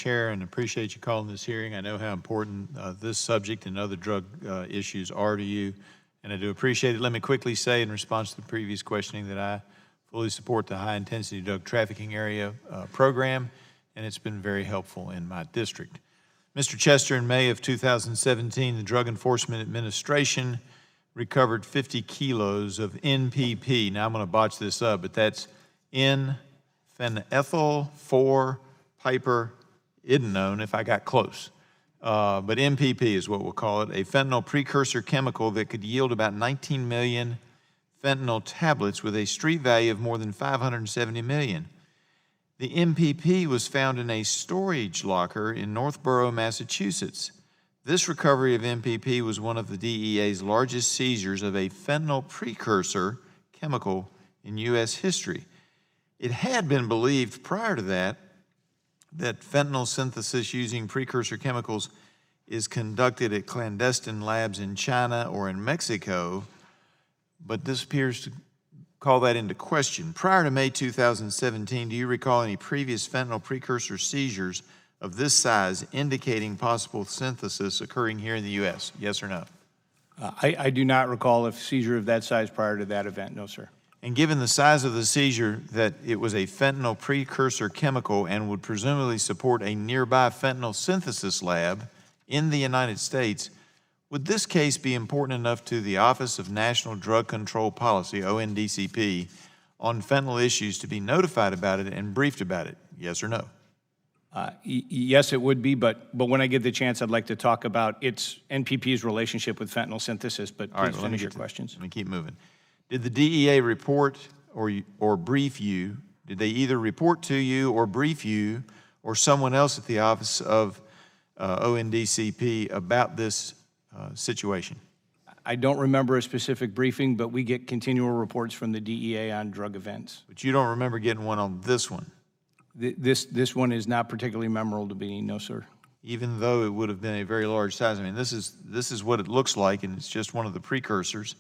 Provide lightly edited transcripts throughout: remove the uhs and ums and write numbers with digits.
Chair, and appreciate you calling this hearing. I know how important this subject and other drug issues are to you, and I do appreciate it. Let me quickly say in response to the previous questioning that I fully support the high-intensity drug trafficking area program, and it's been very helpful in my district. Mr. Chester, in May of 2017, the Drug Enforcement Administration recovered 50 kilos of NPP. Now, I'm going to botch this up, but that's N-phenethyl 4-piper. Isn't known if I got close. But NPP is what we'll call it, a fentanyl precursor chemical that could yield about 19 million fentanyl tablets with a street value of more than 570 million. The NPP was found in a storage locker in Northborough, Massachusetts. This recovery of NPP was one of the DEA's largest seizures of a fentanyl precursor chemical in U.S. history. It had been believed prior to that fentanyl synthesis using precursor chemicals is conducted at clandestine labs in China or in Mexico, but this appears to call that into question. Prior to May 2017, do you recall any previous fentanyl precursor seizures of this size indicating possible synthesis occurring here in the U.S.? Yes or no? I do not recall a seizure of that size prior to that event, no, sir. And given the size of the seizure, that it was a fentanyl precursor chemical and would presumably support a nearby fentanyl synthesis lab in the United States, would this case be important enough to the Office of National Drug Control Policy, ONDCP, on fentanyl issues to be notified about it and briefed about it? Yes or no? Yes, it would be, but when I get the chance, I'd like to talk about its NPP's relationship with fentanyl synthesis, but please finish your questions. Let me keep moving. Did the DEA report or brief you? Did they either report to you or brief you or someone else at the Office of ONDCP about this situation? I don't remember a specific briefing, but we get continual reports from the DEA on drug events. But you don't remember getting one on this one? This one is not particularly memorable to me, no, sir. Even though it would have been a very large size. I mean, this is what it looks like, and it's just one of the precursors.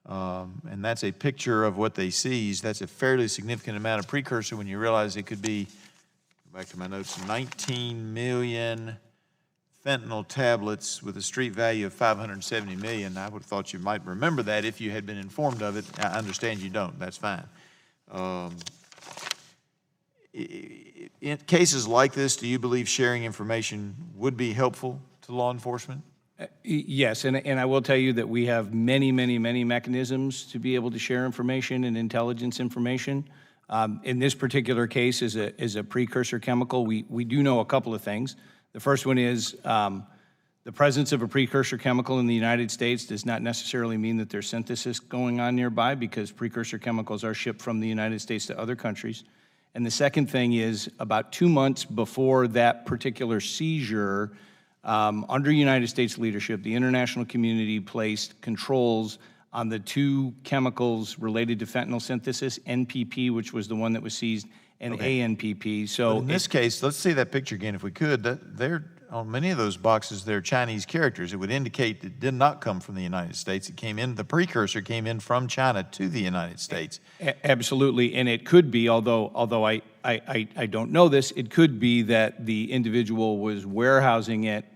And that's a picture of what they seized. That's a fairly significant amount of precursor when you realize it could be, go back to my notes, 19 million fentanyl tablets with a street value of 570 million. I would have thought you might remember that if you had been informed of it. I understand you don't. That's fine. In cases like this, do you believe sharing information would be helpful to law enforcement? Yes, and I will tell you that we have many mechanisms to be able to share information and intelligence information. In this particular case, as a precursor chemical, we do know a couple of things. The first one is the presence of a precursor chemical in the United States does not necessarily mean that there's synthesis going on nearby, because precursor chemicals are shipped from the United States to other countries. And the second thing is, about 2 months before that particular seizure, under United States leadership, the international community placed controls on the two chemicals related to fentanyl synthesis, NPP, which was the one that was seized, and Okay. ANPP. So But in this case, let's see that picture again if we could. They're, on many of those boxes, they're Chinese characters. It would indicate it did not come from the United States. It came in, the precursor came in from China to the United States. Absolutely, and it could be, although I don't know this, it could be that the individual was warehousing it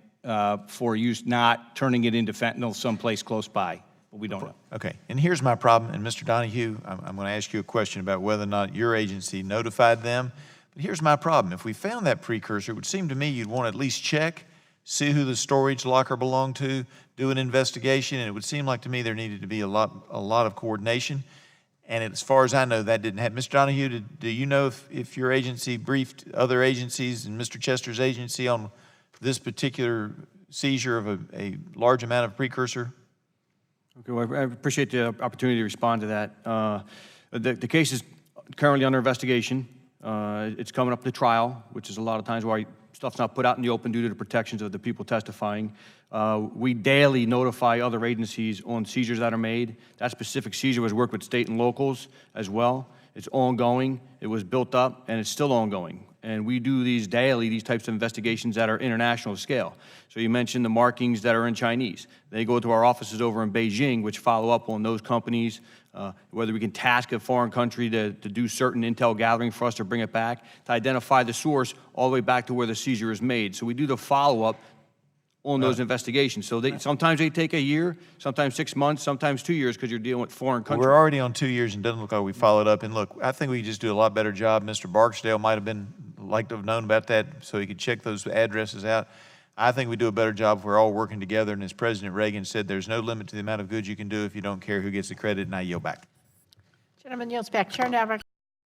for use, not turning it into fentanyl someplace close by. But we don't know. Okay, and here's my problem, and Mr. Donahue, I'm going to ask you a question about whether or not your agency notified them. But here's my problem. If we found that precursor, it would seem to me you'd want to at least check, see who the storage locker belonged to, do an investigation, and it would seem like to me there needed to be a lot of coordination. And as far as I know, that didn't happen. Mr. Donahue, do you know if your agency briefed other agencies and Mr. Chester's agency on this particular seizure of a large amount of precursor? Okay, well, I appreciate the opportunity to respond to that. The case is currently under investigation. It's coming up to trial, which is a lot of times why stuff's not put out in the open due to the protections of the people testifying. We daily notify other agencies on seizures that are made. That specific seizure was worked with state and locals as well. It's ongoing. It was built up, and it's still ongoing. And we do these daily, these types of investigations that are international scale. So you mentioned the markings that are in Chinese. They go to our offices over in Beijing, which follow up on those companies, whether we can task a foreign country to do certain intel gathering for us to bring it back, to identify the source all the way back to where the seizure is made. So we do the follow-up on those investigations. So sometimes they take a year, sometimes 6 months, sometimes 2 years, because you're dealing with foreign countries. We're already on 2 years and doesn't look like we followed up. And look, I think we just do a lot better job. Mr. Barksdale might have liked to have known about that so he could check those addresses out. I think we do a better job if we're all working together. And as President Reagan said, there's no limit to the amount of good you can do if you don't care who gets the credit. And I yield back. Gentleman yields back. Chair now